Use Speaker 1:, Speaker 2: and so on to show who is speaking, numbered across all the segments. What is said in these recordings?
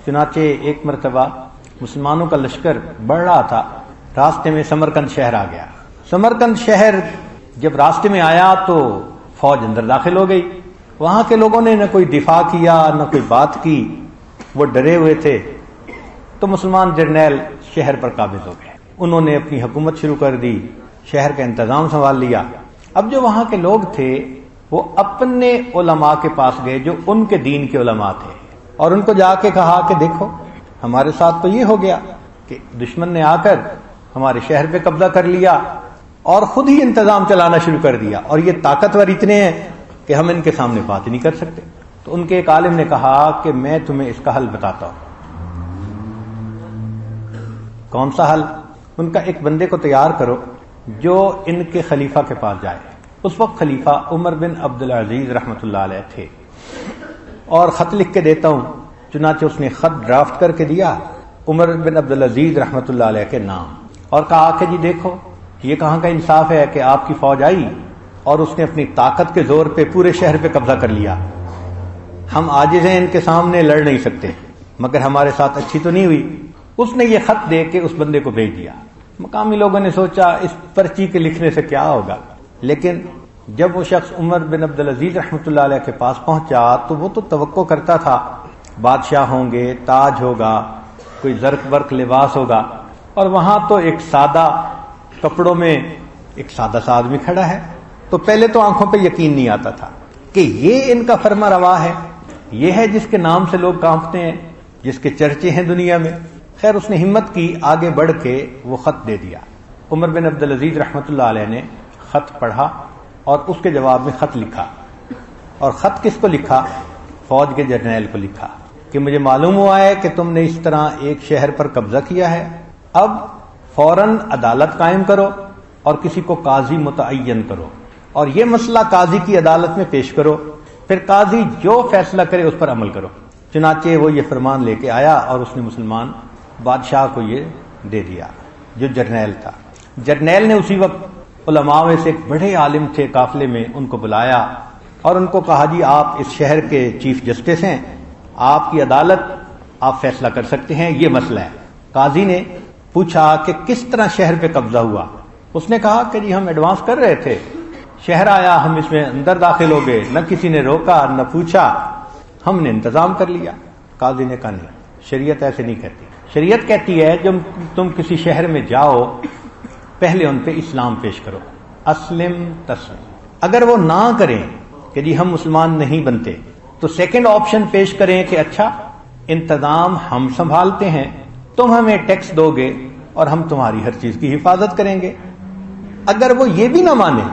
Speaker 1: چنانچہ ایک مرتبہ مسلمانوں کا لشکر بڑھ رہا تھا، راستے میں سمرقند شہر آ گیا۔ سمرقند شہر جب راستے میں آیا تو فوج اندر داخل ہو گئی۔ وہاں کے لوگوں نے نہ کوئی دفاع کیا نہ کوئی بات کی، وہ ڈرے ہوئے تھے۔ تو مسلمان جرنیل شہر پر قابض ہو گئے، انہوں نے اپنی حکومت شروع کر دی، شہر کا انتظام سنبھال لیا۔ اب جو وہاں کے لوگ تھے وہ اپنے علماء کے پاس گئے جو ان کے دین کے علماء تھے، اور ان کو جا کے کہا کہ دیکھو ہمارے ساتھ تو یہ ہو گیا کہ دشمن نے آ کر ہمارے شہر پہ قبضہ کر لیا اور خود ہی انتظام چلانا شروع کر دیا، اور یہ طاقتور اتنے ہیں کہ ہم ان کے سامنے بات ہی نہیں کر سکتے۔ تو ان کے ایک عالم نے کہا کہ میں تمہیں اس کا حل بتاتا ہوں۔ کون سا حل؟ ان کا ایک بندے کو تیار کرو جو ان کے خلیفہ کے پاس جائے۔ اس وقت خلیفہ عمر بن عبدالعزیز رحمۃ اللہ علیہ تھے، اور خط لکھ کے دیتا ہوں۔ چنانچہ اس نے خط ڈرافٹ کر کے دیا عمر بن عبدالعزیز رحمۃ اللہ علیہ کے نام، اور کہا کہ جی دیکھو یہ کہاں کا انصاف ہے کہ آپ کی فوج آئی اور اس نے اپنی طاقت کے زور پہ پورے شہر پہ قبضہ کر لیا، ہم عاجز ہیں، ان کے سامنے لڑ نہیں سکتے، مگر ہمارے ساتھ اچھی تو نہیں ہوئی۔ اس نے یہ خط دے کے اس بندے کو بھیج دیا۔ مقامی لوگوں نے سوچا اس پرچی کے لکھنے سے کیا ہوگا، لیکن جب وہ شخص عمر بن عبدالعزیز رحمۃ اللہ علیہ کے پاس پہنچا تو وہ تو توقع کرتا تھا بادشاہ ہوں گے، تاج ہوگا، کوئی زرق برق لباس ہوگا، اور وہاں تو ایک سادہ کپڑوں میں ایک سادہ سا آدمی کھڑا ہے۔ تو پہلے تو آنکھوں پہ یقین نہیں آتا تھا کہ یہ ان کا فرما روا ہے، یہ ہے جس کے نام سے لوگ کانپتے ہیں، جس کے چرچے ہیں دنیا میں۔ خیر اس نے ہمت کی، آگے بڑھ کے وہ خط دے دیا۔ عمر بن عبدالعزیز رحمۃ اللہ علیہ نے خط پڑھا اور اس کے جواب میں خط لکھا، اور خط کس کو لکھا؟ فوج کے جرنیل کو لکھا کہ مجھے معلوم ہوا ہے کہ تم نے اس طرح ایک شہر پر قبضہ کیا ہے، اب فوراً عدالت قائم کرو اور کسی کو قاضی متعین کرو، اور یہ مسئلہ قاضی کی عدالت میں پیش کرو، پھر قاضی جو فیصلہ کرے اس پر عمل کرو۔ چنانچہ وہ یہ فرمان لے کے آیا اور اس نے مسلمان بادشاہ کو یہ دے دیا جو جرنیل تھا۔ جرنیل نے اسی وقت علماء میں سے ایک بڑے عالم تھے قافلے میں، ان کو بلایا اور ان کو کہا جی آپ اس شہر کے چیف جسٹس ہیں، آپ کی عدالت، آپ فیصلہ کر سکتے ہیں، یہ مسئلہ ہے۔ قاضی نے پوچھا کہ کس طرح شہر پہ قبضہ ہوا؟ اس نے کہا کہ جی ہم ایڈوانس کر رہے تھے، شہر آیا، ہم اس میں اندر داخل ہو گئے، نہ کسی نے روکا نہ پوچھا، ہم نے انتظام کر لیا۔ قاضی نے کہا نہیں، شریعت ایسے نہیں کہتی، شریعت کہتی ہے جب تم کسی شہر میں جاؤ پہلے ان پہ اسلام پیش کرو، اسلم تسلم۔ اگر وہ نہ کریں کہ جی ہم مسلمان نہیں بنتے تو سیکنڈ آپشن پیش کریں کہ اچھا انتظام ہم سنبھالتے ہیں، تم ہمیں ٹیکس دو گے اور ہم تمہاری ہر چیز کی حفاظت کریں گے۔ اگر وہ یہ بھی نہ مانے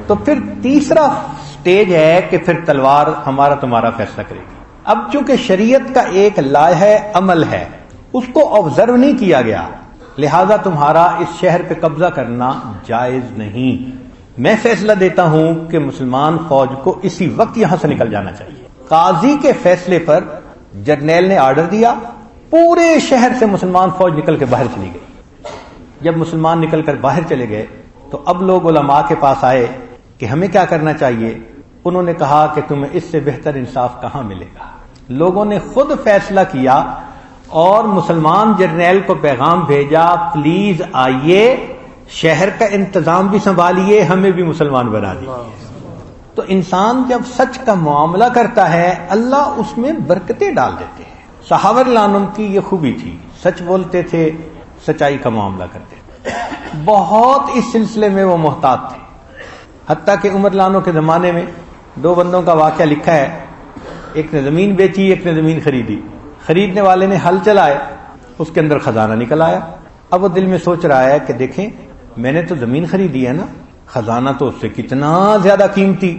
Speaker 1: تو پھر تیسرا سٹیج ہے کہ پھر تلوار ہمارا تمہارا فیصلہ کرے گی۔ اب چونکہ شریعت کا ایک لائحہ عمل ہے، اس کو آبزرو نہیں کیا گیا، لہذا تمہارا اس شہر پہ قبضہ کرنا جائز نہیں۔ میں فیصلہ دیتا ہوں کہ مسلمان فوج کو اسی وقت یہاں سے نکل جانا چاہیے۔ قاضی کے فیصلے پر جرنیل نے آرڈر دیا، پورے شہر سے مسلمان فوج نکل کے باہر چلی گئی۔ جب مسلمان نکل کر باہر چلے گئے تو اب لوگ علماء کے پاس آئے کہ ہمیں کیا کرنا چاہیے۔ انہوں نے کہا کہ تمہیں اس سے بہتر انصاف کہاں ملے گا۔ لوگوں نے خود فیصلہ کیا اور مسلمان جرنیل کو پیغام بھیجا، پلیز آئیے، شہر کا انتظام بھی سنبھالیے، ہمیں بھی مسلمان بنا دیجیے۔ تو انسان جب سچ کا معاملہ کرتا ہے اللہ اس میں برکتیں ڈال دیتے ہیں۔ صحابہ رضی اللہ عنہم کی یہ خوبی تھی، سچ بولتے تھے، سچائی کا معاملہ کرتے تھے، بہت اس سلسلے میں وہ محتاط تھے۔ حتیٰ کہ عمر رضی اللہ عنہ کے زمانے میں دو بندوں کا واقعہ لکھا ہے، ایک نے زمین بیچی، ایک نے زمین خریدی۔ خریدنے والے نے ہل چلائے، اس کے اندر خزانہ نکل آیا۔ اب وہ دل میں سوچ رہا ہے کہ دیکھیں میں نے تو زمین خریدی ہے نا، خزانہ تو اس سے کتنا زیادہ قیمتی،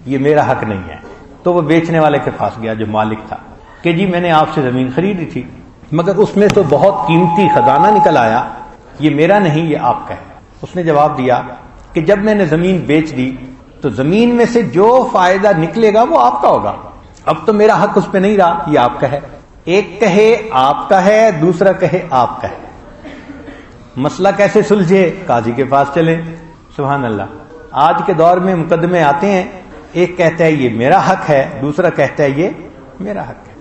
Speaker 1: یہ میرا حق نہیں ہے۔ تو وہ بیچنے والے کے پاس گیا جو مالک تھا کہ جی میں نے آپ سے زمین خریدی تھی مگر اس میں تو بہت قیمتی خزانہ نکل آیا، یہ میرا نہیں، یہ آپ کا ہے۔ اس نے جواب دیا کہ جب میں نے زمین بیچ دی تو زمین میں سے جو فائدہ نکلے گا وہ آپ کا ہوگا، اب تو میرا حق اس پہ نہیں رہا، یہ آپ کا ہے۔ ایک کہے آپ کا ہے، دوسرا کہے آپ کا ہے، مسئلہ کیسے سلجھے؟ قاضی کے پاس چلیں۔ سبحان اللہ، آج کے دور میں مقدمے آتے ہیں، ایک کہتا ہے یہ میرا حق ہے، دوسرا کہتا ہے یہ میرا حق ہے۔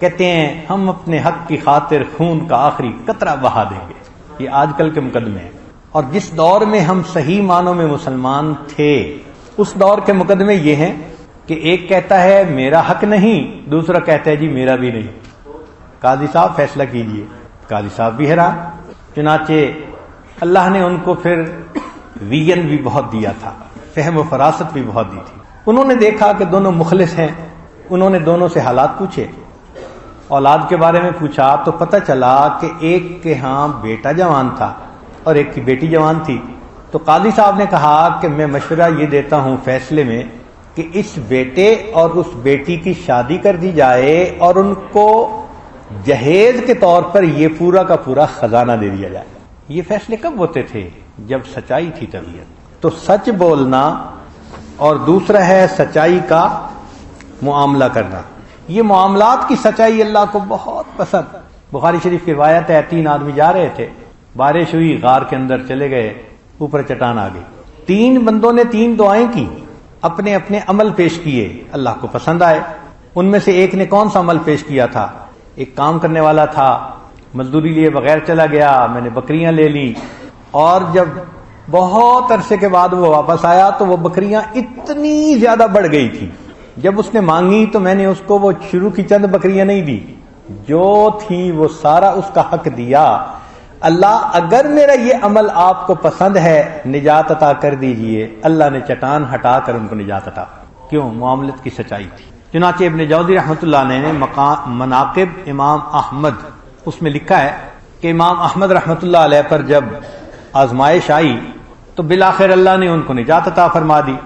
Speaker 1: کہتے ہیں ہم اپنے حق کی خاطر خون کا آخری قطرہ بہا دیں گے. یہ آج کل کے مقدمے ہیں. اور جس دور میں ہم صحیح معنوں میں مسلمان تھے اس دور کے مقدمے یہ ہیں کہ ایک کہتا ہے میرا حق نہیں، دوسرا کہتا ہے جی میرا بھی نہیں. قاضی صاحب فیصلہ کیجئے. قاضی صاحب بھی حیران. چنانچہ اللہ نے ان کو پھر ویژن بھی بہت دیا تھا، فہم و فراست بھی بہت دی تھی. انہوں نے دیکھا کہ دونوں مخلص ہیں. انہوں نے دونوں سے حالات پوچھے، اولاد کے بارے میں پوچھا تو پتہ چلا کہ ایک کے ہاں بیٹا جوان تھا اور ایک کی بیٹی جوان تھی. تو قاضی صاحب نے کہا کہ میں مشورہ یہ دیتا ہوں فیصلے میں کہ اس بیٹے اور اس بیٹی کی شادی کر دی جائے اور ان کو جہیز کے طور پر یہ پورا کا پورا خزانہ دے دیا جائے. یہ فیصلے کب ہوتے تھے؟ جب سچائی تھی طبیعت. تو سچ بولنا اور دوسرا ہے سچائی کا معاملہ کرنا. یہ معاملات کی سچائی اللہ کو بہت پسند. بخاری شریف کی روایت ہے 3 آدمی جا رہے تھے، بارش ہوئی، غار کے اندر چلے گئے، اوپر چٹان آ گئی. 3 بندوں نے 3 دعائیں کی، اپنے اپنے عمل پیش کیے، اللہ کو پسند آئے. ان میں سے ایک نے کون سا عمل پیش کیا تھا؟ ایک کام کرنے والا تھا، مزدوری لیے بغیر چلا گیا، میں نے بکریاں لے لی، اور جب بہت عرصے کے بعد وہ واپس آیا تو وہ بکریاں اتنی زیادہ بڑھ گئی تھی، جب اس نے مانگی تو میں نے اس کو وہ شروع کی چند بکریاں نہیں دی، جو تھی وہ سارا اس کا حق دیا. اللہ اگر میرا یہ عمل آپ کو پسند ہے نجات عطا کر دیجئے. اللہ نے چٹان ہٹا کر ان کو نجات عطا. کیوں؟ معاملت کی سچائی تھی. چنانچہ ابن جوزی رحمۃ اللہ علیہ نے مناقب امام احمد اس میں لکھا ہے کہ امام احمد رحمۃ اللہ علیہ پر جب آزمائش آئی تو بالآخر اللہ نے ان کو نجات عطا فرما دی.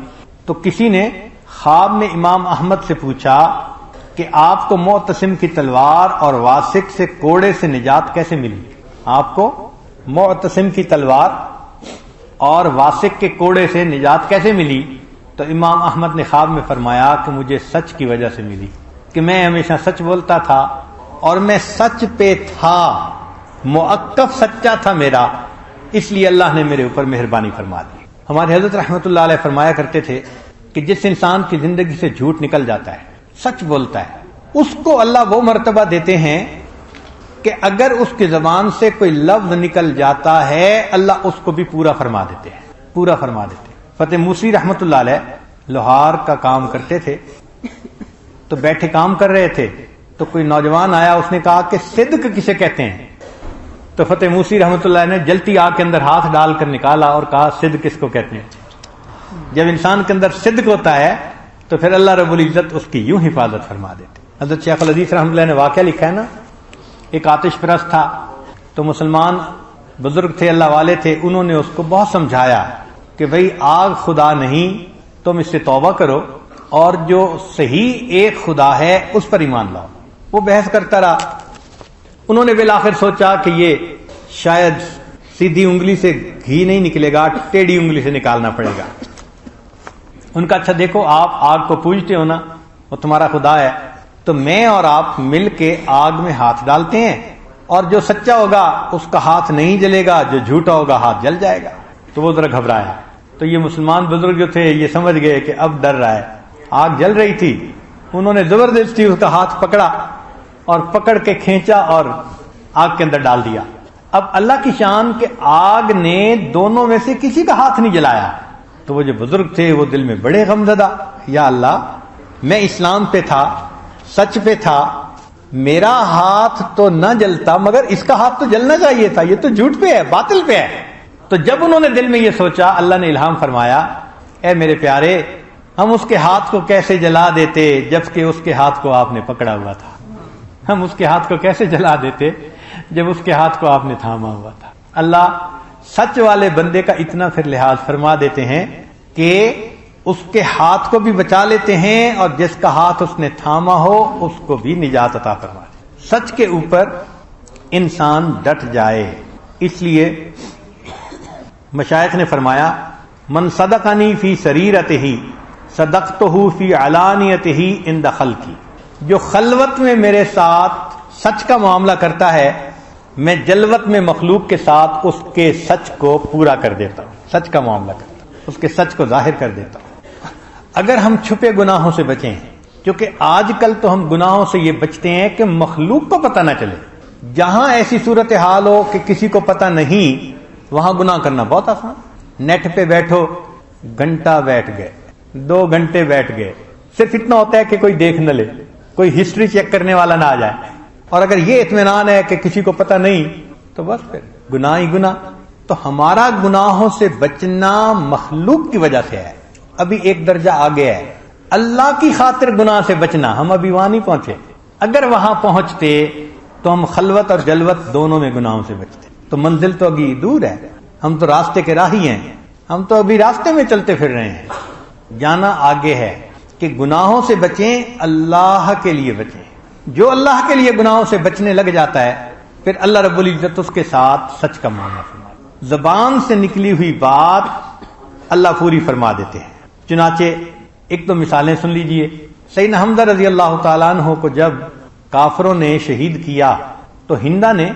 Speaker 1: تو کسی نے خواب میں امام احمد سے پوچھا کہ آپ کو معتصم کی تلوار اور واسق سے کوڑے سے نجات کیسے ملی؟ آپ کو معتصم کی تلوار اور واسق کے کوڑے سے نجات کیسے ملی؟ تو امام احمد نے خواب میں فرمایا کہ مجھے سچ کی وجہ سے ملی، کہ میں ہمیشہ سچ بولتا تھا اور میں سچ پہ تھا، موقف سچا تھا میرا، اس لیے اللہ نے میرے اوپر مہربانی فرما دی. ہمارے حضرت رحمۃ اللہ علیہ فرمایا کرتے تھے کہ جس انسان کی زندگی سے جھوٹ نکل جاتا ہے، سچ بولتا ہے، اس کو اللہ وہ مرتبہ دیتے ہیں کہ اگر اس کی زبان سے کوئی لفظ نکل جاتا ہے اللہ اس کو بھی پورا فرما دیتے ہیں، پورا فرما دیتے ہیں. فتح موسی رحمۃ اللہ علیہ لوہار کا کام کرتے تھے، تو بیٹھے کام کر رہے تھے تو کوئی نوجوان آیا، اس نے کہا کہ صدق کسے کہتے ہیں؟ تو فتح موسی رحمۃ اللہ نے جلتی آگ کے اندر ہاتھ ڈال کر نکالا اور کہا صدق کس کو کہتے ہیں. جب انسان کے اندر صدق ہوتا ہے تو پھر اللہ رب العزت اس کی یوں حفاظت فرما دیتے. حضرت شیخ الحدیث رحمۃ اللہ نے واقعہ لکھا ہے نا، ایک آتش پرست تھا، تو مسلمان بزرگ تھے، اللہ والے تھے، انہوں نے اس کو بہت سمجھایا کہ بھئی آگ خدا نہیں، تم اس سے توبہ کرو اور جو صحیح ایک خدا ہے اس پر ایمان لاؤ. وہ بحث کرتا رہا. انہوں نے بالآخر سوچا کہ یہ شاید سیدھی انگلی سے گھی نہیں نکلے گا، ٹیڑھی انگلی سے نکالنا پڑے گا. ان کا اچھا دیکھو آپ آگ کو پوجتے ہو نا، وہ تمہارا خدا ہے، تو میں اور آپ مل کے آگ میں ہاتھ ڈالتے ہیں اور جو سچا ہوگا اس کا ہاتھ نہیں جلے گا، جو جھوٹا ہوگا ہاتھ جل جائے گا. تو وہ ذرا گھبرایا. تو یہ مسلمان بزرگ جو تھے یہ سمجھ گئے کہ اب ڈر رہا ہے. آگ جل رہی تھی، انہوں نے زبردستی اس کا ہاتھ پکڑا اور پکڑ کے کھینچا اور آگ کے اندر ڈال دیا. اب اللہ کی شان کہ آگ نے دونوں میں سے کسی کا ہاتھ نہیں جلایا. تو وہ جو بزرگ تھے وہ دل میں بڑے غمزدہ، یا اللہ میں اسلام پہ تھا، سچ پہ تھا، میرا ہاتھ تو نہ جلتا مگر اس کا ہاتھ تو جلنا چاہیے تھا، یہ تو جھوٹ پہ ہے، باطل پہ ہے. تو جب انہوں نے دل میں یہ سوچا اللہ نے الہام فرمایا، اے میرے پیارے ہم اس کے ہاتھ کو کیسے جلا دیتے جبکہ اس کے ہاتھ کو آپ نے پکڑا ہوا تھا. ہم اس کے ہاتھ کو کیسے جلا دیتے جب اس کے ہاتھ کو آپ نے تھاما ہوا تھا. اللہ سچ والے بندے کا اتنا پھر لحاظ فرما دیتے ہیں کہ اس کے ہاتھ کو بھی بچا لیتے ہیں اور جس کا ہاتھ اس نے تھاما ہو اس کو بھی نجات عطا فرما دیتے. سچ کے اوپر انسان ڈٹ جائے. اس لیے مشائخ نے فرمایا من صدقنی فی سریرتہ صدقتہ فی علانیتہ عند خلقی، جو خلوت میں میرے ساتھ سچ کا معاملہ کرتا ہے میں جلوت میں مخلوق کے ساتھ اس کے سچ کو پورا کر دیتا ہوں، سچ کا معاملہ کرتا ہوں، اس کے سچ کو ظاہر کر دیتا ہوں. اگر ہم چھپے گناہوں سے بچیں کیونکہ آج کل تو ہم گناہوں سے یہ بچتے ہیں کہ مخلوق کو پتہ نہ چلے. جہاں ایسی صورتحال ہو کہ کسی کو پتہ نہیں، وہاں گناہ کرنا بہت آسان. نیٹ پہ بیٹھو، گھنٹہ بیٹھ گئے، 2 گھنٹے بیٹھ گئے، صرف اتنا ہوتا ہے کہ کوئی دیکھ نہ لے، کوئی ہسٹری چیک کرنے والا نہ آ جائے. اور اگر یہ اطمینان ہے کہ کسی کو پتہ نہیں تو بس پھر گناہ ہی گناہ. تو ہمارا گناہوں سے بچنا مخلوق کی وجہ سے ہے. ابھی ایک درجہ آگے ہے اللہ کی خاطر گناہ سے بچنا. ہم ابھی وہاں نہیں پہنچے. اگر وہاں پہنچتے تو ہم خلوت اور جلوت دونوں میں گناہوں سے بچتے. تو منزل تو ابھی دور ہے، ہم تو راستے کے راہی ہیں، ہم تو ابھی راستے میں چلتے پھر رہے ہیں. جانا آگے ہے کہ گناہوں سے بچیں، اللہ کے لیے بچیں. جو اللہ کے لیے گناہوں سے بچنے لگ جاتا ہے پھر اللہ رب العزت اس کے ساتھ سچ کا معاملہ فرماتا ہے. زبان سے نکلی ہوئی بات اللہ پوری فرما دیتے ہیں. چنانچہ ایک تو مثالیں سن لیجئے. سیدنا حمزہ رضی اللہ تعالیٰ عنہ کو جب کافروں نے شہید کیا تو ہندا نے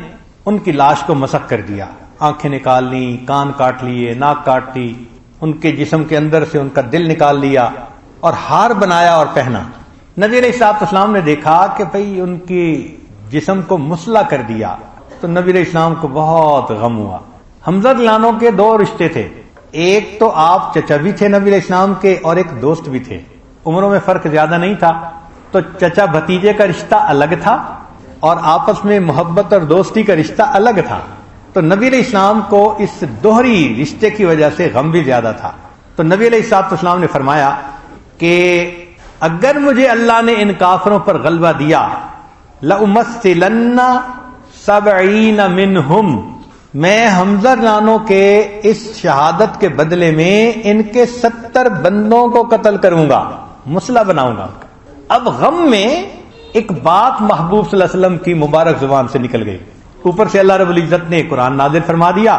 Speaker 1: ان کی لاش کو مسخ کر دیا. آنکھیں نکال لی، کان کاٹ لیے، ناک کاٹ لی، ان کے جسم کے اندر سے ان کا دل نکال لیا اور ہار بنایا اور پہنا. نبی علیہ الصلوۃ والسلام نے دیکھا کہ بھئی ان کی جسم کو مسلح کر دیا تو نبی علیہ السلام کو بہت غم ہوا. حمزہ لانوں کے 2 رشتے تھے. ایک تو آپ چچا بھی تھے نبی علیہ السلام کے اور ایک دوست بھی تھے. عمروں میں فرق زیادہ نہیں تھا تو چچا بھتیجے کا رشتہ الگ تھا اور آپس میں محبت اور دوستی کا رشتہ الگ تھا. تو نبی علیہ السلام کو اس دوہری رشتے کی وجہ سے غم بھی زیادہ تھا. تو نبی علیہ الصلوۃ والسلام نے فرمایا کہ اگر مجھے اللہ نے ان کافروں پر غلبہ دیا لَأُمَثِّلَنَّ 70 مِنْهُمْ، میں حمزہ لانوں کے اس شہادت کے بدلے میں ان کے 70 بندوں کو قتل کروں گا، مسلح بناؤں گا. اب غم میں ایک بات محبوب صلی اللہ علیہ وسلم کی مبارک زبان سے نکل گئی. اوپر سے اللہ رب العزت نے قرآن نازل فرما دیا.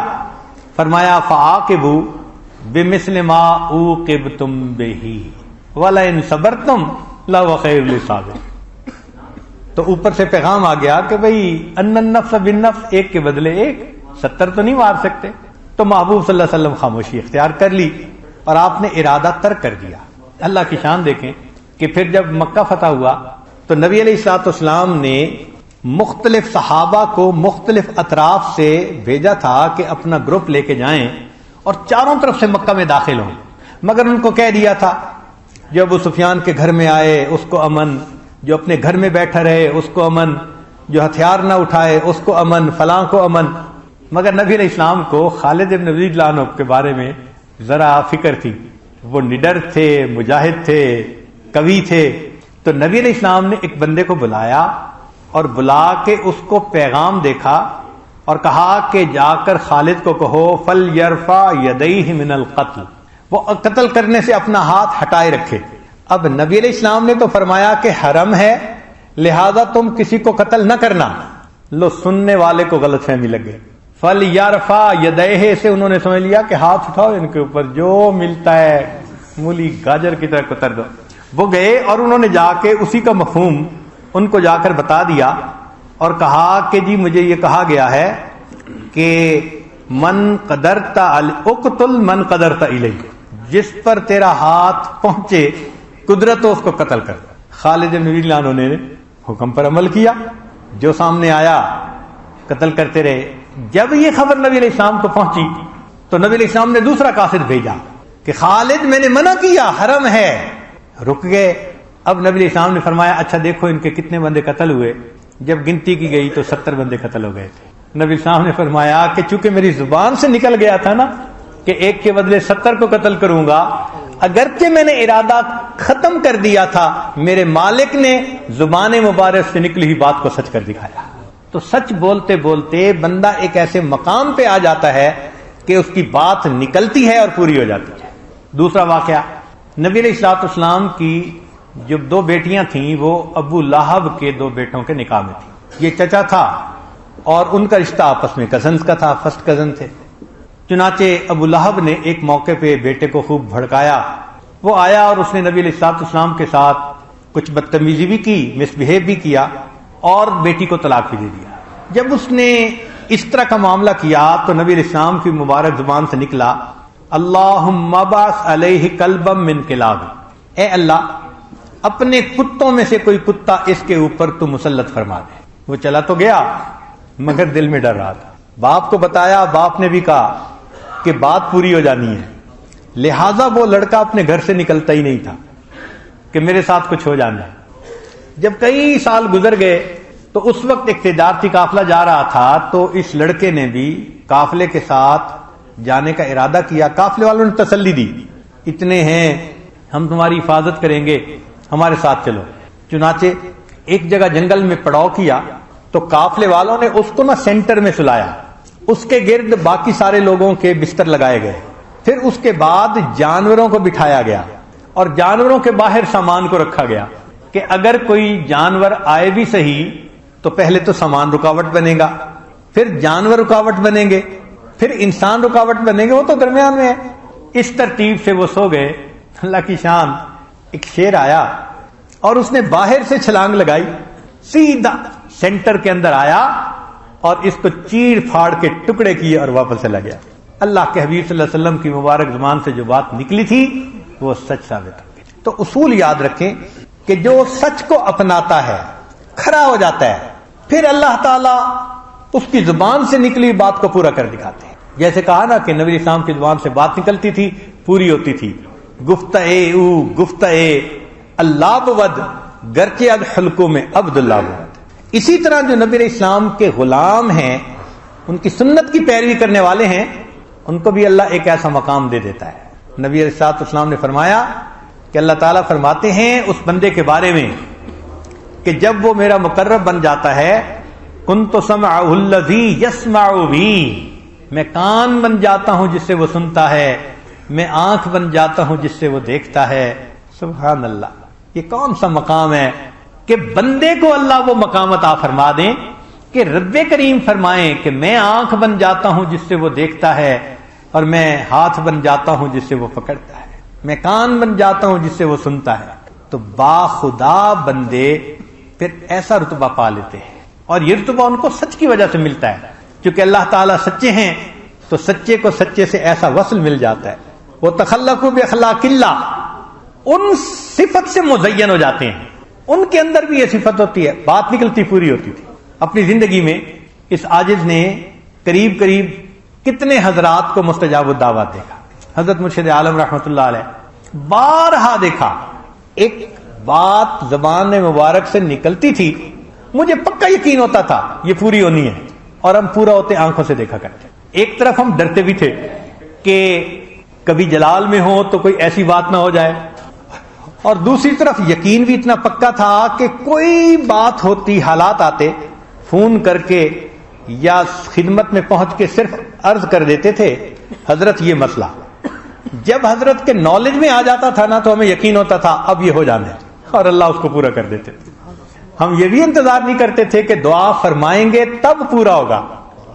Speaker 1: فرمایا فَعَاقِبُوا بِمِثْلِ مَا عُوقِبْتُمْ بِهِ وَلَئِن صَبَرْتُمْ لَهُوَ خَيْرٌ لِّلصَّابِرِينَ. تو اوپر سے پیغام آ گیا کہ بھئی ان النفس بالنفس، ایک کے بدلے ایک، 70 تو نہیں مار سکتے. تو محبوب صلی اللہ علیہ وسلم خاموشی اختیار کر لی اور آپ نے ارادہ ترک کر دیا. اللہ کی شان دیکھیں کہ پھر جب مکہ فتح ہوا تو نبی علیہ الصلوۃ والسلام نے مختلف صحابہ کو مختلف اطراف سے بھیجا تھا کہ اپنا گروپ لے کے جائیں اور چاروں طرف سے مکہ میں داخل ہوں. مگر ان کو کہہ دیا تھا جو ابو سفیان کے گھر میں آئے اس کو امن، جو اپنے گھر میں بیٹھا رہے اس کو امن، جو ہتھیار نہ اٹھائے اس کو امن، فلاں کو امن. مگر نبی علیہ السلام کو خالد بن ولید رضی اللہ عنہ کے بارے میں ذرا فکر تھی. وہ نڈر تھے، مجاہد تھے، قوی تھے. تو نبی علیہ السلام نے ایک بندے کو بلایا اور بلا کے اس کو پیغام دیکھا اور کہا کہ جا کر خالد کو کہو فَلْيَرْفَعْ يَدَيْهِ مِنَ الْقَتْلِ، وہ قتل کرنے سے اپنا ہاتھ ہٹائے رکھے. اب نبی علیہ السلام نے تو فرمایا کہ حرم ہے لہذا تم کسی کو قتل نہ کرنا. لو سننے والے کو غلط فہمی لگ گئی. فَلْيَرْفَعْ يَدَيْهِ سے انہوں نے سمجھ لیا کہ ہاتھ اٹھاؤ ان کے اوپر، جو ملتا ہے مولی گاجر کی طرح کتر دو. وہ گئے اور انہوں نے جا کے اسی کا مفہوم ان کو جا کر بتا دیا اور کہا کہ جی مجھے یہ کہا گیا ہے کہ من قدرت اقتل من قدرت الیہ، جس پر تیرا ہاتھ پہنچے قدرت اس کو قتل کر. خالد بن ولید نے نے حکم پر عمل کیا، جو سامنے آیا قتل کرتے رہے. جب یہ خبر نبی علیہ السلام کو پہنچی تو نبی علیہ السلام نے دوسرا قاصد بھیجا کہ خالد میں نے منع کیا، حرم ہے. رک گئے. اب نبی علیہ السلام نے فرمایا اچھا دیکھو ان کے کتنے بندے قتل ہوئے. جب گنتی کی گئی تو 70 بندے قتل ہو گئے تھے. نبی السلام نے فرمایا کہ چونکہ میری زبان سے نکل گیا تھا نا کہ ایک کے بدلے 70 کو قتل کروں گا، اگرچہ میں نے ارادہ ختم کر دیا تھا، میرے مالک نے زبان مبارک سے نکلی ہوئی بات کو سچ کر دکھایا. تو سچ بولتے بولتے بندہ ایک ایسے مقام پہ آ جاتا ہے کہ اس کی بات نکلتی ہے اور پوری ہو جاتی ہے. دوسرا واقعہ، نبی علیہ الصلوۃ والسلام کی جو 2 بیٹیاں تھیں وہ ابو لہب کے 2 بیٹوں کے نکاح میں تھیں. یہ چچا تھا اور ان کا رشتہ آپس میں کزنز کا تھا، فرسٹ کزن تھے. چنانچہ ابو لہب نے ایک موقع پہ بیٹے کو خوب بھڑکایا. وہ آیا اور اس نے نبی علیہ الصلوۃ والسلام کے ساتھ کچھ بدتمیزی بھی کی، مس بہیو بھی کیا اور بیٹی کو طلاق بھی دے دیا. جب اس نے اس طرح کا معاملہ کیا تو نبی علیہ السلام کی مبارک زبان سے نکلا اللہم ابعث علیہ کلبا من کلاب، اے اللہ اپنے کتوں میں سے کوئی کتا اس کے اوپر تو مسلط فرما دے۔ وہ چلا تو گیا مگر دل میں ڈر رہا تھا۔ باپ کو بتایا، باپ نے بھی کہا کہ بات پوری ہو جانی ہے، لہذا وہ لڑکا اپنے گھر سے نکلتا ہی نہیں تھا کہ میرے ساتھ کچھ ہو جانا ہے۔ جب کئی سال گزر گئے تو اس وقت ایک تجارتی قافلہ جا رہا تھا، تو اس لڑکے نے بھی قافلے کے ساتھ جانے کا ارادہ کیا۔ قافلے والوں نے تسلی دی، اتنے ہیں، ہم تمہاری حفاظت کریں گے، ہمارے ساتھ چلو۔ چنانچہ ایک جگہ جنگل میں پڑاؤ کیا تو قافلے والوں نے اس کو سینٹر میں سلایا، اس کے گرد باقی سارے لوگوں کے بستر لگائے گئے، پھر اس کے بعد جانوروں کو بٹھایا گیا اور جانوروں کے باہر سامان کو رکھا گیا کہ اگر کوئی جانور آئے بھی صحیح تو پہلے تو سامان رکاوٹ بنے گا، پھر جانور رکاوٹ بنیں گے، پھر انسان رکاوٹ بنیں گے، وہ تو درمیان میں ہے۔ اس ترتیب سے وہ سو گئے۔ اللہ کی شان، ایک شیر آیا اور اس نے باہر سے چھلانگ لگائی، سیدھا سینٹر کے اندر آیا اور اس کو چیر پھاڑ کے ٹکڑے کیے اور واپس چلا گیا۔ اللہ کے حبیب صلی اللہ علیہ وسلم کی مبارک زبان سے جو بات نکلی تھی وہ سچ ثابت ہو گئی۔ تو اصول یاد رکھیں کہ جو سچ کو اپناتا ہے، کھڑا ہو جاتا ہے، پھر اللہ تعالیٰ اس کی زبان سے نکلی بات کو پورا کر دکھاتے ہیں۔ جیسے کہا نا کہ نبی اسلام کی زبان سے بات نکلتی تھی، پوری ہوتی تھی۔ گفتئے او گفتئے اللہ بود، گرچہ اد حلقوں میں عبداللہ بود۔ اسی طرح جو نبی اسلام کے غلام ہیں، ان کی سنت کی پیروی کرنے والے ہیں، ان کو بھی اللہ ایک ایسا مقام دے دیتا ہے۔ نبی علیہ الصلوۃ والسلام نے فرمایا کہ اللہ تعالیٰ فرماتے ہیں اس بندے کے بارے میں کہ جب وہ میرا مقرب بن جاتا ہے، کنت سمعہ الذی یسمع بہ، میں کان بن جاتا ہوں جس سے وہ سنتا ہے، میں آنکھ بن جاتا ہوں جس سے وہ دیکھتا ہے۔ سبحان اللہ، یہ کون سا مقام ہے کہ بندے کو اللہ وہ مقام عطا فرما دیں کہ رب کریم فرمائیں کہ میں آنکھ بن جاتا ہوں جس سے وہ دیکھتا ہے، اور میں ہاتھ بن جاتا ہوں جس سے وہ پکڑتا ہے، میں کان بن جاتا ہوں جس سے وہ سنتا ہے۔ تو باخدا بندے پھر ایسا رتبہ پا لیتے ہیں، اور یہ رتبہ ان کو سچ کی وجہ سے ملتا ہے، کیونکہ اللہ تعالیٰ سچے ہیں تو سچے کو سچے سے ایسا وصل مل جاتا ہے۔ وہ تخلقوا باخلاق اللہ، ان صفت سے مزین ہو جاتے ہیں، ان کے اندر بھی یہ صفت ہوتی ہے، بات نکلتی پوری ہوتی تھی۔ اپنی زندگی میں اس عاجز نے قریب قریب کتنے حضرات کو مستجاب الدعوات دیکھا۔ حضرت مرشد عالم رحمۃ اللہ علیہ بارہا دیکھا، ایک بات زبان مبارک سے نکلتی تھی، مجھے پکا یقین ہوتا تھا یہ پوری ہونی ہے، اور ہم پورا ہوتے آنکھوں سے دیکھا کرتے۔ ایک طرف ہم ڈرتے بھی تھے کہ کبھی جلال میں ہو تو کوئی ایسی بات نہ ہو جائے، اور دوسری طرف یقین بھی اتنا پکا تھا کہ کوئی بات ہوتی، حالات آتے، فون کر کے یا خدمت میں پہنچ کے صرف عرض کر دیتے تھے حضرت یہ مسئلہ۔ جب حضرت کے نالج میں آ جاتا تھا نا تو ہمیں یقین ہوتا تھا اب یہ ہو جانا ہے، اور اللہ اس کو پورا کر دیتے تھے۔ ہم یہ بھی انتظار نہیں کرتے تھے کہ دعا فرمائیں گے تب پورا ہوگا،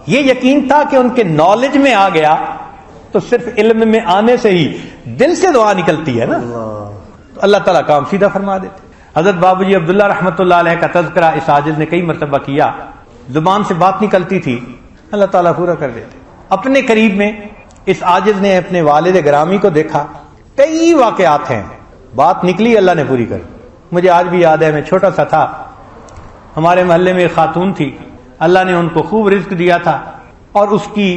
Speaker 1: یہ یقین تھا کہ ان کے نالج میں آ گیا تو صرف علم میں آنے سے ہی دل سے دعا نکلتی ہے نا، تو اللہ تعالیٰ کام سیدھا فرما دیتے۔ حضرت بابو جی عبداللہ رحمۃ اللہ علیہ کا تذکرہ اس عاجز نے کئی مرتبہ کیا، زبان سے بات نکلتی تھی، اللہ تعالیٰ پورا کر دیتے۔ اپنے قریب میں اس عاجز نے اپنے والد گرامی کو دیکھا، کئی واقعات ہیں، بات نکلی اللہ نے پوری کر۔ مجھے آج بھی یاد ہے، میں چھوٹا سا تھا، ہمارے محلے میں ایک خاتون تھی، اللہ نے ان کو خوب رزق دیا تھا اور اس کی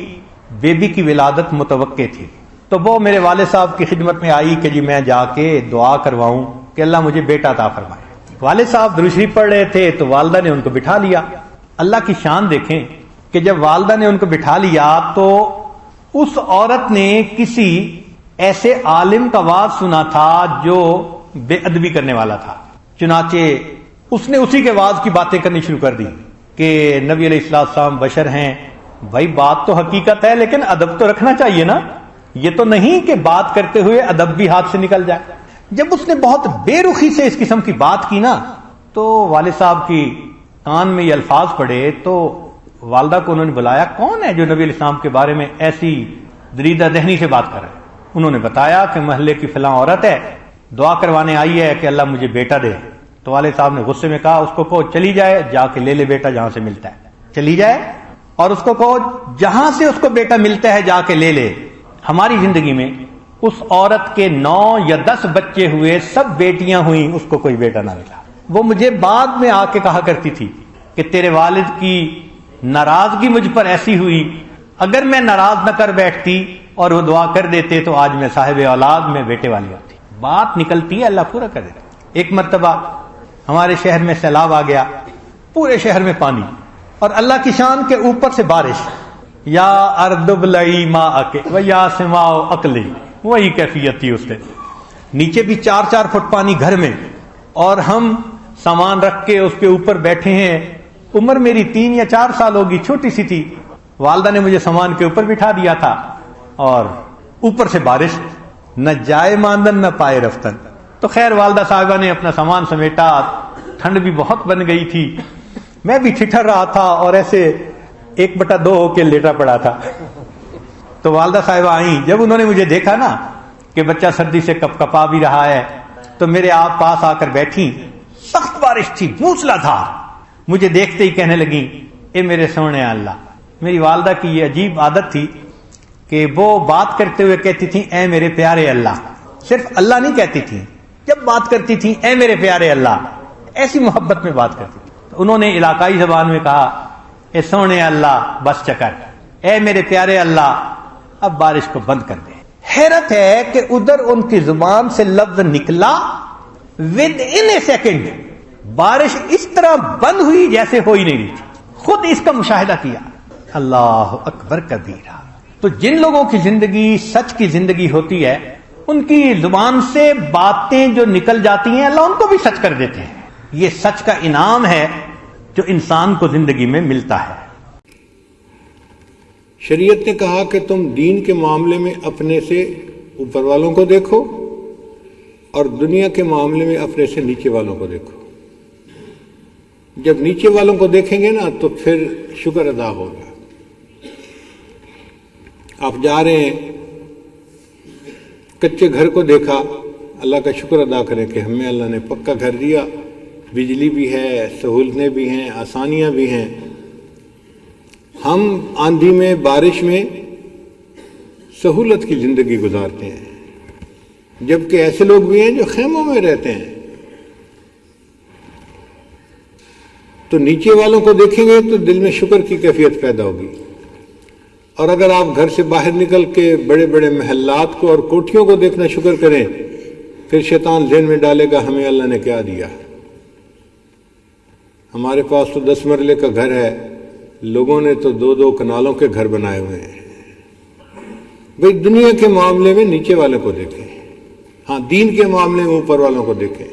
Speaker 1: بیبی کی ولادت متوقع تھی، تو وہ میرے والد صاحب کی خدمت میں آئی کہ جی میں جا کے دعا کرواؤں کہ اللہ مجھے بیٹا عطا فرمائے۔ والد صاحب درود شریف پڑھ رہے تھے تو والدہ نے ان کو بٹھا لیا۔ اللہ کی شان دیکھیں کہ جب والدہ نے ان کو بٹھا لیا تو اس عورت نے کسی ایسے عالم کا واز سنا تھا جو بے ادبی کرنے والا تھا، چنانچہ اس نے اسی کے واز کی باتیں کرنی شروع کر دی کہ نبی علیہ السلام بشر ہیں۔ بھائی بات تو حقیقت ہے لیکن ادب تو رکھنا چاہیے نا، یہ تو نہیں کہ بات کرتے ہوئے ادب بھی ہاتھ سے نکل جائے۔ جب اس نے بہت بے رخی سے اس قسم کی بات کی نا تو والد صاحب کی کان میں یہ الفاظ پڑے تو والدہ کو انہوں نے بلایا، کون ہے جو نبی علیہ السلام کے بارے میں ایسی دریدہ دہنی سے بات کر رہے ہیں؟ انہوں نے بتایا کہ محلے کی فلاں عورت ہے، دعا کروانے آئی ہے کہ اللہ مجھے بیٹا دے۔ تو والد صاحب نے غصے میں کہا اس کو کہو چلی جائے، جا کے لے لے بیٹا جہاں سے ملتا ہے، چلی جائے اور اس کو کہو جہاں سے اس کو بیٹا ملتا ہے جا کے لے لے۔ ہماری زندگی میں اس عورت کے 9 یا 10 بچے ہوئے، سب بیٹیاں ہوئیں، اس کو کوئی بیٹا نہ ملا۔ وہ مجھے بعد میں آ کے کہا کرتی تھی کہ تیرے والد کی ناراضگی مجھ پر ایسی ہوئی، اگر میں ناراض نہ کر بیٹھتی اور وہ دعا کر دیتے تو آج میں صاحب اولاد میں بیٹے والی ہوتی۔ بات نکلتی ہے، اللہ پورا کر دیتا۔ ایک مرتبہ ہمارے شہر میں سیلاب آ گیا، پورے شہر میں پانی، اور اللہ کی شان کے اوپر سے بارش، یا ارض ابلعی ماءک ویا سماء اقلعی، وہی کیفیت تھی اس سے۔ نیچے بھی 4-4 فٹ پانی گھر میں، اور ہم سامان رکھ کے اس کے اوپر بیٹھے ہیں۔ عمر میری 3 یا 4 سال ہوگی، چھوٹی سی تھی۔ والدہ نے مجھے سامان کے اوپر بٹھا دیا تھا، اور اوپر سے بارش، نہ جائے ماندن نہ پائے رفتن۔ تو خیر والدہ صاحبہ نے اپنا سامان سمیٹا، ٹھنڈ بھی بہت بن گئی تھی، میں بھی ٹھٹھر رہا تھا اور ایسے 1/2 ہو کے لیٹا پڑا تھا۔ تو والدہ صاحبہ آئیں، جب انہوں نے مجھے دیکھا نا کہ بچہ سردی سے کپ کپا بھی رہا ہے، تو میرے آپ پاس آ کر بیٹھی۔ سخت بارش تھی، موسلا دھار۔ مجھے دیکھتے ہی کہنے لگیں، اے میرے سونے اللہ۔ میری والدہ کی یہ عجیب عادت تھی کہ وہ بات کرتے ہوئے کہتی تھیں اے میرے پیارے اللہ، صرف اللہ نہیں کہتی تھیں، جب بات کرتی تھیں اے میرے پیارے اللہ، ایسی محبت میں بات کرتی تھی۔ تو انہوں نے علاقائی زبان میں کہا اے سونے اللہ بس چکر، اے میرے پیارے اللہ اب بارش کو بند کر دے۔ حیرت ہے کہ ادھر ان کی زبان سے لفظ نکلا، ود ان اے سیکنڈ بارش اس طرح بند ہوئی جیسے ہو ہی نہیں رہی تھی۔ خود اس کا مشاہدہ کیا۔ اللہ اکبر کبیرہ۔ تو جن لوگوں کی زندگی سچ کی زندگی ہوتی ہے، ان کی زبان سے باتیں جو نکل جاتی ہیں اللہ ان کو بھی سچ کر دیتے ہیں۔ یہ سچ کا انعام ہے جو انسان کو زندگی میں ملتا ہے۔
Speaker 2: شریعت نے کہا کہ تم دین کے معاملے میں اپنے سے اوپر والوں کو دیکھو اور دنیا کے معاملے میں اپنے سے نیچے والوں کو دیکھو۔ جب نیچے والوں کو دیکھیں گے نا تو پھر شکر ادا ہوگا۔ آپ جا رہے ہیں، کچے گھر کو دیکھا، اللہ کا شکر ادا کریں کہ ہمیں اللہ نے پکا گھر دیا، بجلی بھی ہے، سہولتیں بھی ہیں، آسانیاں بھی ہیں۔ ہم آندھی میں بارش میں سہولت کی زندگی گزارتے ہیں، جبکہ ایسے لوگ بھی ہیں جو خیموں میں رہتے ہیں۔ تو نیچے والوں کو دیکھیں گے تو دل میں شکر کی کیفیت پیدا ہوگی، اور اگر آپ گھر سے باہر نکل کے بڑے بڑے محلات کو اور کوٹھیوں کو دیکھنا شکر کریں، پھر شیطان ذہن میں ڈالے گا ہمیں اللہ نے کیا دیا۔ ہمارے پاس تو 10 مرلے کا گھر ہے، لوگوں نے تو 2-2 کنالوں کے گھر بنائے ہوئے ہیں۔ بھئی دنیا کے معاملے میں نیچے والوں کو دیکھیں، ہاں دین کے معاملے میں اوپر والوں کو دیکھیں۔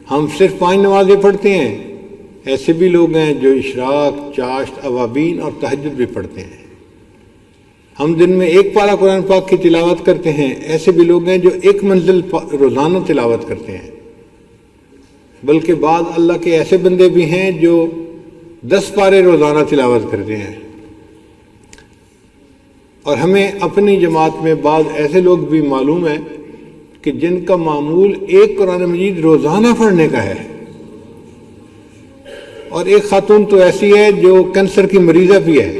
Speaker 2: ہم صرف 5 نمازیں پڑھتے ہیں، ایسے بھی لوگ ہیں جو اشراق، چاشت، اوابین اور تہجد بھی پڑھتے ہیں۔ ہم دن میں 1 پارہ قرآن پاک کی تلاوت کرتے ہیں، ایسے بھی لوگ ہیں جو 1 منزل روزانہ تلاوت کرتے ہیں۔ بلکہ بعض اللہ کے ایسے بندے بھی ہیں جو 10 پارے روزانہ تلاوت کرتے ہیں۔ اور ہمیں اپنی جماعت میں بعض ایسے لوگ بھی معلوم ہیں کہ جن کا معمول 1 قرآن مجید روزانہ پڑھنے کا ہے، اور ایک خاتون تو ایسی ہے جو کینسر کی مریضہ بھی ہے۔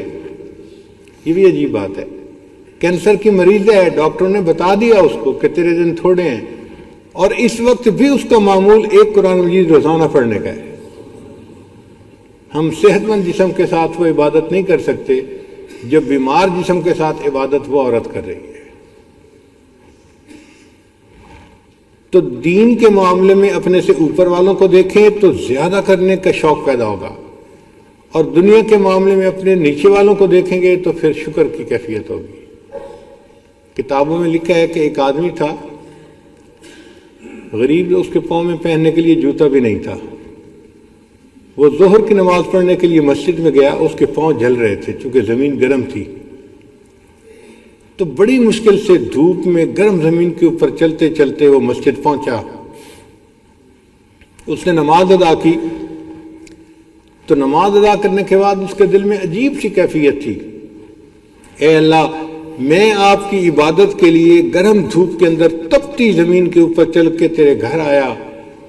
Speaker 2: یہ بھی عجیب بات ہے، کینسر کی مریض ہے، ڈاکٹروں نے بتا دیا اس کو کہ تیرے دن تھوڑے ہیں، اور اس وقت بھی اس کا معمول 1 قرآن مجید روزانہ پڑھنے کا ہے۔ ہم صحت مند جسم کے ساتھ وہ عبادت نہیں کر سکتے جب بیمار جسم کے ساتھ عبادت وہ عورت کر رہی ہے۔ تو دین کے معاملے میں اپنے سے اوپر والوں کو دیکھیں تو زیادہ کرنے کا شوق پیدا ہوگا، اور دنیا کے معاملے میں اپنے نیچے والوں کو دیکھیں گے تو پھر شکر کی کیفیت ہوگی۔ کتابوں میں لکھا ہے کہ ایک آدمی تھا غریب، اس کے پاؤں میں پہننے کے لیے جوتا بھی نہیں تھا۔ وہ ظہر کی نماز پڑھنے کے لیے مسجد میں گیا، اس کے پاؤں جل رہے تھے چونکہ زمین گرم تھی۔ تو بڑی مشکل سے دھوپ میں گرم زمین کے اوپر چلتے چلتے وہ مسجد پہنچا۔ اس نے نماز ادا کی، تو نماز ادا کرنے کے بعد اس کے دل میں عجیب سی کیفیت تھی، اے اللہ میں آپ کی عبادت کے لیے گرم دھوپ کے اندر تپتی زمین کے اوپر چل کے تیرے گھر آیا،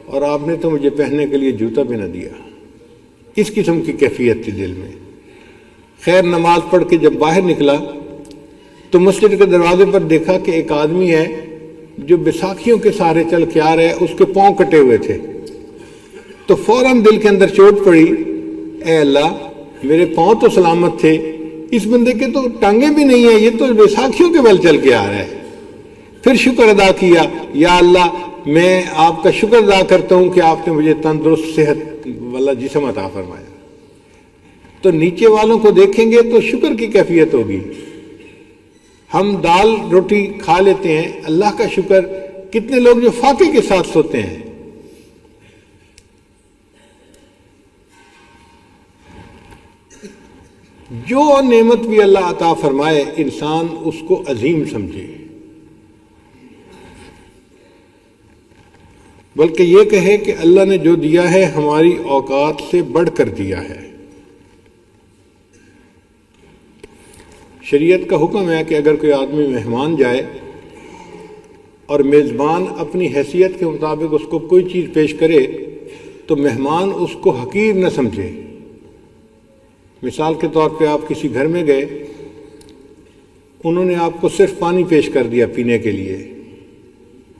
Speaker 2: اور آپ نے تو مجھے پہننے کے لیے جوتا بھی نہ دیا۔ اس قسم کی کیفیت تھی دل میں۔ خیر نماز پڑھ کے جب باہر نکلا تو مسجد کے دروازے پر دیکھا کہ ایک آدمی ہے جو بیساکھیوں کے سہارے چل کے آ رہا ہے، اس کے پاؤں کٹے ہوئے تھے۔ تو فوراً دل کے اندر چوٹ پڑی، اے اللہ میرے پاؤں تو سلامت تھے، اس بندے کے تو ٹانگیں بھی نہیں ہیں، یہ تو بیساکھیوں کے بل چل کے آ رہا ہے۔ پھر شکر ادا کیا، یا اللہ میں آپ کا شکر ادا کرتا ہوں کہ آپ نے مجھے تندرست صحت والا جسم عطا فرمایا۔ تو نیچے والوں کو دیکھیں گے تو شکر کی کیفیت ہوگی۔ ہم دال روٹی کھا لیتے ہیں، اللہ کا شکر۔ کتنے لوگ جو فاقے کے ساتھ سوتے ہیں، جو نعمت بھی اللہ عطا فرمائے انسان اس کو عظیم سمجھے، بلکہ یہ کہے کہ اللہ نے جو دیا ہے ہماری اوقات سے بڑھ کر دیا ہے۔ شریعت کا حکم ہے کہ اگر کوئی آدمی مہمان جائے اور میزبان اپنی حیثیت کے مطابق اس کو کوئی چیز پیش کرے تو مہمان اس کو حقیر نہ سمجھے۔ مثال کے طور پہ آپ کسی گھر میں گئے، انہوں نے آپ کو صرف پانی پیش کر دیا پینے کے لیے،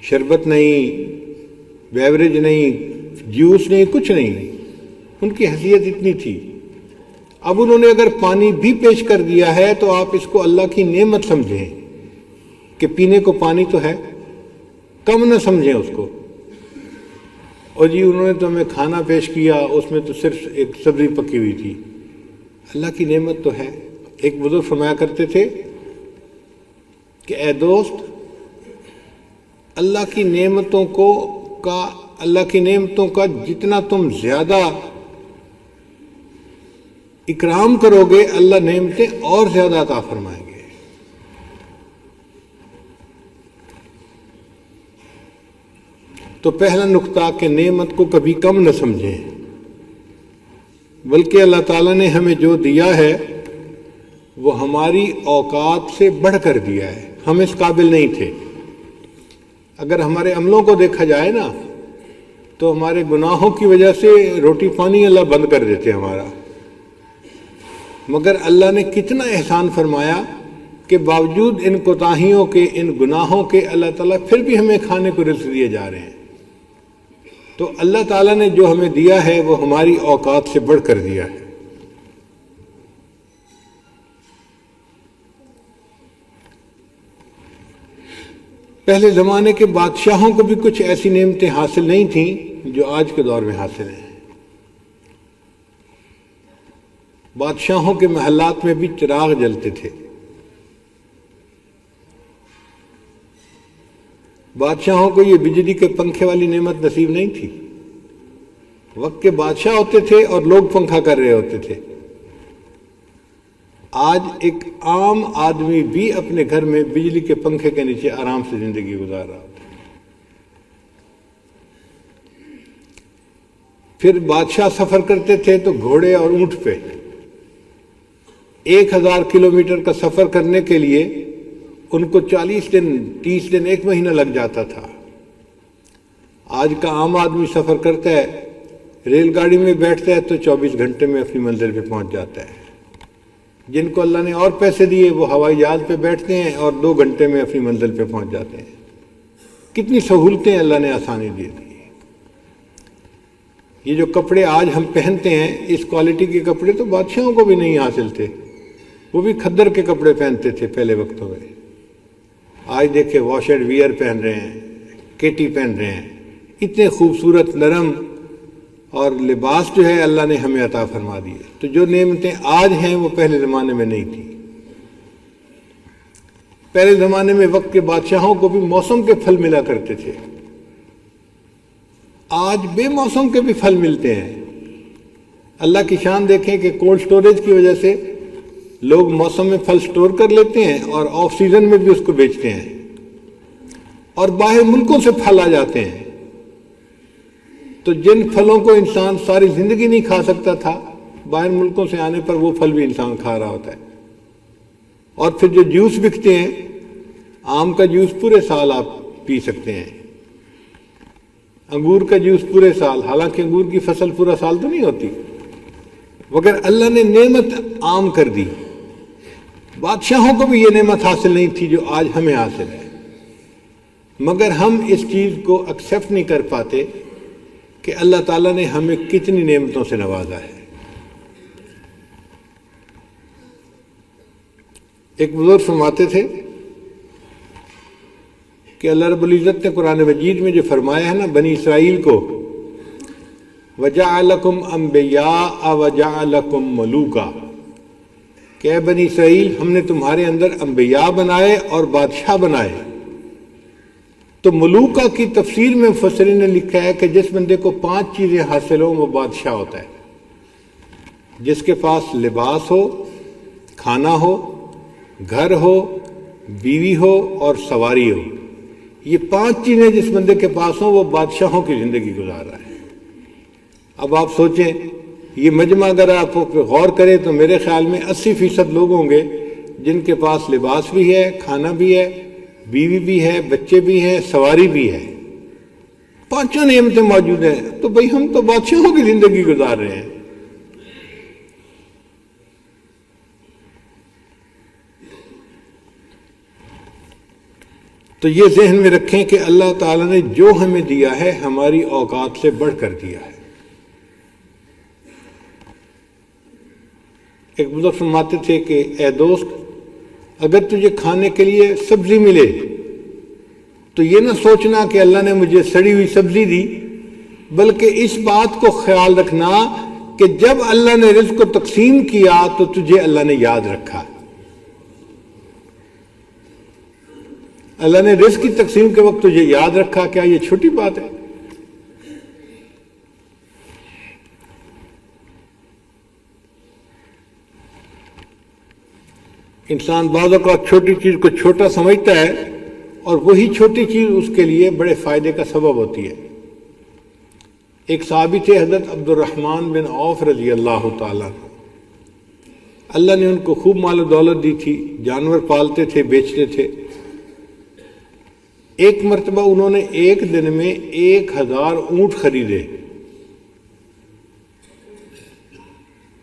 Speaker 2: شربت نہیں، بیوریج نہیں، جوس نہیں، کچھ نہیں، ان کی حیثیت اتنی تھی۔ اب انہوں نے اگر پانی بھی پیش کر دیا ہے تو آپ اس کو اللہ کی نعمت سمجھیں کہ پینے کو پانی تو ہے، کم نہ سمجھیں اس کو۔ اور جی انہوں نے تو ہمیں کھانا پیش کیا، اس میں تو صرف ایک سبزی پکی ہوئی تھی، اللہ کی نعمت تو ہے۔ ایک بزرگ فرمایا کرتے تھے کہ اے دوست، اللہ کی نعمتوں کا جتنا تم زیادہ اکرام کرو گے، اللہ نعمتیں اور زیادہ عطا فرمائیں گے۔ تو پہلا نقطہ کہ نعمت کو کبھی کم نہ سمجھیں، بلکہ اللہ تعالیٰ نے ہمیں جو دیا ہے وہ ہماری اوقات سے بڑھ کر دیا ہے، ہم اس قابل نہیں تھے۔ اگر ہمارے عملوں کو دیکھا جائے نا تو ہمارے گناہوں کی وجہ سے روٹی پانی اللہ بند کر دیتے ہمارا، مگر اللہ نے کتنا احسان فرمایا کہ باوجود ان کوتاہیوں کے، ان گناہوں کے، اللہ تعالیٰ پھر بھی ہمیں کھانے کو رزق دیے جا رہے ہیں۔ تو اللہ تعالیٰ نے جو ہمیں دیا ہے وہ ہماری اوقات سے بڑھ کر دیا ہے۔ پہلے زمانے کے بادشاہوں کو بھی کچھ ایسی نعمتیں حاصل نہیں تھیں جو آج کے دور میں حاصل ہیں۔ بادشاہوں کے محلات میں بھی چراغ جلتے تھے، بادشاہوں کو یہ بجلی کے پنکھے والی نعمت نصیب نہیں تھی۔ وقت کے بادشاہ ہوتے تھے اور لوگ پنکھا کر رہے ہوتے تھے۔ آج ایک عام آدمی بھی اپنے گھر میں بجلی کے پنکھے کے نیچے آرام سے زندگی گزار رہا ہوتا ہے۔ پھر بادشاہ سفر کرتے تھے تو گھوڑے اور اونٹ پہ 1000 کلومیٹر کا سفر کرنے کے لیے ان کو 40 دن 30 دن 1 مہینہ لگ جاتا تھا۔ آج کا عام آدمی سفر کرتا ہے، ریل گاڑی میں بیٹھتا ہے تو 24 گھنٹے میں اپنی منزل پہ پہنچ جاتا ہے۔ جن کو اللہ نے اور پیسے دیے وہ ہوائی جہاز پہ بیٹھتے ہیں اور 2 گھنٹے میں اپنی منزل پہ پہنچ جاتے ہیں۔ کتنی سہولتیں اللہ نے آسانی دی تھی۔ یہ جو کپڑے آج ہم پہنتے ہیں، اس کوالٹی کے کپڑے تو بادشاہوں کو بھی نہیں حاصل تھے، وہ بھی کھدر کے کپڑے پہنتے تھے پہلے وقتوں میں۔ آج دیکھیں واش اینڈ ویئر پہن رہے ہیں، کیٹی پہن رہے ہیں، اتنے خوبصورت نرم اور لباس جو ہے اللہ نے ہمیں عطا فرما دیے۔ تو جو نعمتیں آج ہیں وہ پہلے زمانے میں نہیں تھی۔ پہلے زمانے میں وقت کے بادشاہوں کو بھی موسم کے پھل ملا کرتے تھے، آج بے موسم کے بھی پھل ملتے ہیں۔ اللہ کی شان دیکھیں کہ کولڈ سٹوریج کی وجہ سے لوگ موسم میں پھل سٹور کر لیتے ہیں اور آف سیزن میں بھی اس کو بیچتے ہیں، اور باہر ملکوں سے پھل آ جاتے ہیں۔ تو جن پھلوں کو انسان ساری زندگی نہیں کھا سکتا تھا، باہر ملکوں سے آنے پر وہ پھل بھی انسان کھا رہا ہوتا ہے۔ اور پھر جو جوس بکتے ہیں، آم کا جوس پورے سال آپ پی سکتے ہیں، انگور کا جوس پورے سال، حالانکہ انگور کی فصل پورا سال تو نہیں ہوتی، مگر اللہ نے نعمت عام کر دی۔ بادشاہوں کو بھی یہ نعمت حاصل نہیں تھی جو آج ہمیں حاصل ہے، مگر ہم اس چیز کو ایکسیپٹ نہیں کر پاتے کہ اللہ تعالیٰ نے ہمیں کتنی نعمتوں سے نوازا ہے۔ ایک بزرگ فرماتے تھے کہ اللہ رب العزت نے قرآن مجید میں جو فرمایا ہے نا بنی اسرائیل کو، وَجَعَلَكُمْ أَنْبِيَاءَ وَجَعَلَكُمْ مُلُوكًا، کہ اے بنی اسرائیل ہم نے تمہارے اندر انبیاء بنائے اور بادشاہ بنائے۔ تو ملوکہ کی تفسیر میں مفسرین نے لکھا ہے کہ جس بندے کو 5 چیزیں حاصل ہوں وہ بادشاہ ہوتا ہے، جس کے پاس لباس ہو، کھانا ہو، گھر ہو، بیوی ہو اور سواری ہو۔ یہ 5 چیزیں جس بندے کے پاس ہوں وہ بادشاہوں کی زندگی گزار رہا ہے۔ اب آپ سوچیں یہ مجمع اگر آپ غور کریں تو میرے خیال میں 80% لوگ ہوں گے جن کے پاس لباس بھی ہے، کھانا بھی ہے، بیوی بھی ہے، بچے بھی ہیں، سواری بھی ہے، 5 نعمتیں موجود ہیں۔ تو بھئی ہم تو بادشاہوں کی زندگی گزار رہے ہیں۔ تو یہ ذہن میں رکھیں کہ اللہ تعالیٰ نے جو ہمیں دیا ہے ہماری اوقات سے بڑھ کر دیا ہے۔ ایک بزرگ فرماتے تھے کہ اے دوست اگر تجھے کھانے کے لیے سبزی ملے تو یہ نہ سوچنا کہ اللہ نے مجھے سڑی ہوئی سبزی دی، بلکہ اس بات کو خیال رکھنا کہ جب اللہ نے رزق کو تقسیم کیا تو تجھے اللہ نے یاد رکھا۔ اللہ نے رزق کی تقسیم کے وقت تجھے یاد رکھا، کیا یہ چھوٹی بات ہے؟ انسان بعض اوقات چھوٹی چیز کو چھوٹا سمجھتا ہے اور وہی چھوٹی چیز اس کے لیے بڑے فائدے کا سبب ہوتی ہے۔ ایک صحابی تھے حضرت عبد الرحمن بن عوف رضی اللہ تعالیٰ عنہ۔ اللہ نے ان کو خوب مال و دولت دی تھی، جانور پالتے تھے، بیچتے تھے۔ ایک مرتبہ انہوں نے ایک دن میں 1000 اونٹ خریدے،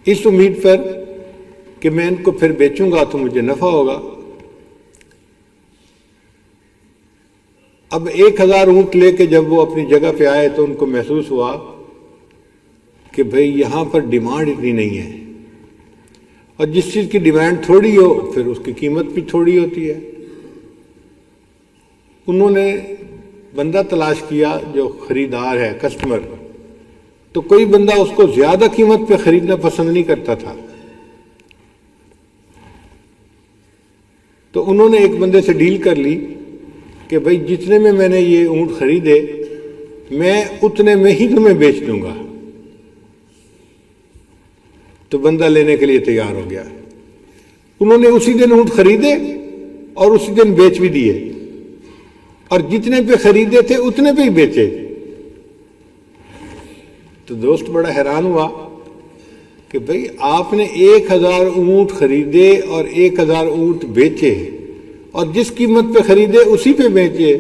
Speaker 2: اس امید پر کہ میں ان کو پھر بیچوں گا تو مجھے نفع ہوگا۔ اب 1000 اونٹ لے کے جب وہ اپنی جگہ پہ آئے تو ان کو محسوس ہوا کہ بھئی یہاں پر ڈیمانڈ اتنی نہیں ہے، اور جس چیز کی ڈیمانڈ تھوڑی ہو پھر اس کی قیمت بھی تھوڑی ہوتی ہے۔ انہوں نے بندہ تلاش کیا جو خریدار ہے، کسٹمر، تو کوئی بندہ اس کو زیادہ قیمت پہ خریدنا پسند نہیں کرتا تھا۔ تو انہوں نے ایک بندے سے ڈیل کر لی کہ بھئی جتنے میں نے یہ اونٹ خریدے میں اتنے میں ہی تمہیں بیچ دوں گا۔ تو بندہ لینے کے لیے تیار ہو گیا۔ انہوں نے اسی دن اونٹ خریدے اور اسی دن بیچ بھی دیے، اور جتنے پہ خریدے تھے اتنے پہ ہی بیچے۔ تو دوست بڑا حیران ہوا کہ بھئی آپ نے 1000 اونٹ خریدے اور 1000 اونٹ بیچے، اور جس قیمت پہ خریدے اسی پہ بیچے،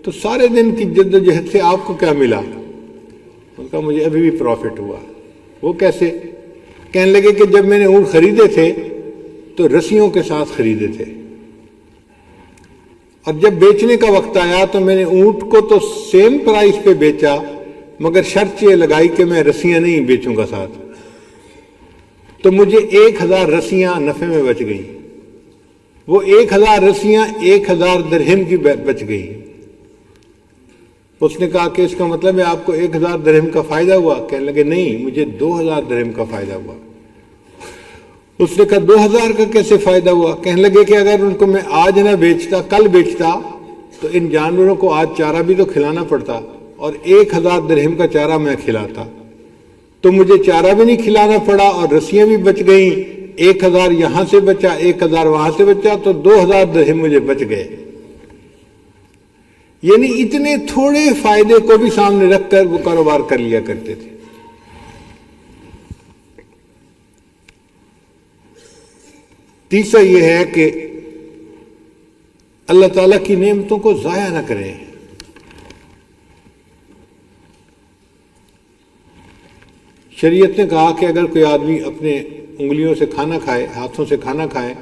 Speaker 2: تو سارے دن کی جد و جہد سے آپ کو کیا ملا؟ ان کا مجھے ابھی بھی پروفٹ ہوا۔ وہ کیسے؟ کہنے لگے کہ جب میں نے اونٹ خریدے تھے تو رسیوں کے ساتھ خریدے تھے، اور جب بیچنے کا وقت آیا تو میں نے اونٹ کو تو سیم پرائس پہ بیچا، مگر شرط یہ لگائی کہ میں رسیاں نہیں بیچوں گا ساتھ۔ تو مجھے 1000 رسیاں نفع میں بچ گئیں۔ وہ 1000 رسیاں 1000 درہم کی بچ گئی۔ اس نے کہا کہ اس کا مطلب ہے آپ کو 1000 درہم کا فائدہ ہوا؟ کہنے لگے نہیں، مجھے 2000 درہم کا فائدہ ہوا۔ اس نے کہا 2000 کا کیسے فائدہ ہوا؟ کہنے لگے کہ اگر ان کو میں آج نہ بیچتا، کل بیچتا، تو ان جانوروں کو آج چارہ بھی تو کھلانا پڑتا، اور 1000 درہم کا چارہ میں کھلاتا تو مجھے چارہ بھی نہیں کھلانا پڑا اور رسیاں بھی بچ گئیں۔ 1000 یہاں سے بچا، 1000 وہاں سے بچا، تو 2000 درہم مجھے بچ گئے۔ یعنی اتنے تھوڑے فائدے کو بھی سامنے رکھ کر وہ کاروبار کر لیا کرتے تھے۔ تیسرا یہ ہے کہ اللہ تعالیٰ کی نعمتوں کو ضائع نہ کریں۔ شریعت نے کہا کہ اگر کوئی آدمی اپنے انگلیوں سے کھانا کھائے، ہاتھوں سے کھانا کھائے،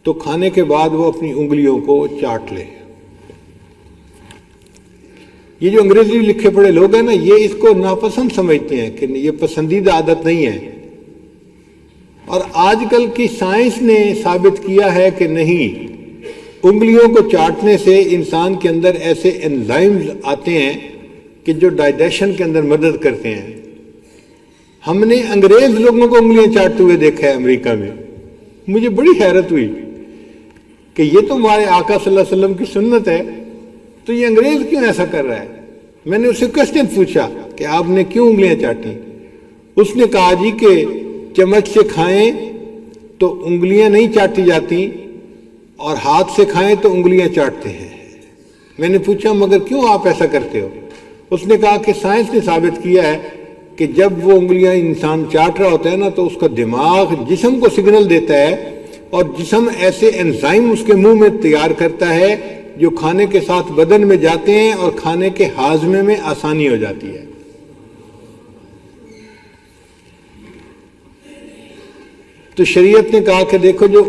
Speaker 2: تو کھانے کے بعد وہ اپنی انگلیوں کو چاٹ لے۔ یہ جو انگریزی لکھے پڑھے لوگ ہیں نا، یہ اس کو ناپسند سمجھتے ہیں کہ یہ پسندیدہ عادت نہیں ہے، اور آج کل کی سائنس نے ثابت کیا ہے کہ نہیں، انگلیوں کو چاٹنے سے انسان کے اندر ایسے انزائمز آتے ہیں کہ جو ڈائجیشن کے اندر مدد کرتے ہیں۔ ہم نے انگریز لوگوں کو انگلیاں چاٹتے ہوئے دیکھا ہے امریکہ میں، مجھے بڑی حیرت ہوئی کہ یہ تو ہمارے آقا صلی اللہ علیہ وسلم کی سنت ہے، تو یہ انگریز کیوں ایسا کر رہا ہے؟ میں نے اسے کوسچن پوچھا کہ آپ نے کیوں انگلیاں چاٹی؟ اس نے کہا جی کہ چمچ سے کھائیں تو انگلیاں نہیں چاٹی جاتی، اور ہاتھ سے کھائیں تو انگلیاں چاٹتے ہیں۔ میں نے پوچھا مگر کیوں آپ ایسا کرتے ہو؟ اس نے کہا کہ سائنس نے ثابت کیا ہے کہ جب وہ انگلیاں انسان چاٹ رہا ہوتا ہے نا، تو اس کا دماغ جسم کو سگنل دیتا ہے، اور جسم ایسے انزائم اس کے منہ میں تیار کرتا ہے جو کھانے کے ساتھ بدن میں جاتے ہیں اور کھانے کے ہاضمے میں آسانی ہو جاتی ہے۔ تو شریعت نے کہا کہ دیکھو، جو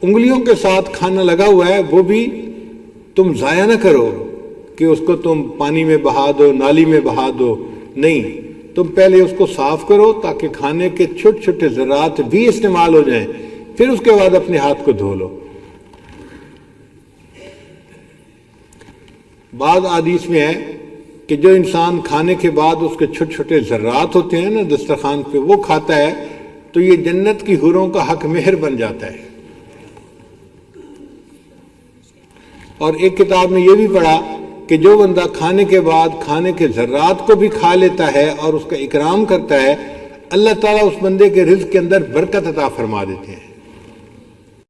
Speaker 2: انگلیوں کے ساتھ کھانا لگا ہوا ہے وہ بھی تم ضائع نہ کرو کہ اس کو تم پانی میں بہا دو، نالی میں بہا دو، نہیں، تم پہلے اس کو صاف کرو تاکہ کھانے کے چھوٹے چھوٹے ذرات بھی استعمال ہو جائیں، پھر اس کے بعد اپنے ہاتھ کو دھو لو۔ بعض حدیث میں ہے کہ جو انسان کھانے کے بعد اس کے چھوٹے چھوٹے ذرات ہوتے ہیں نا دسترخوان پہ، وہ کھاتا ہے تو یہ جنت کی حوروں کا حق مہر بن جاتا ہے۔ اور ایک کتاب میں یہ بھی پڑھا کہ جو بندہ کھانے کے بعد کھانے کے ذرات کو بھی کھا لیتا ہے اور اس کا اکرام کرتا ہے، اللہ تعالیٰ اس بندے کے رزق کے اندر برکت عطا فرما دیتے ہیں۔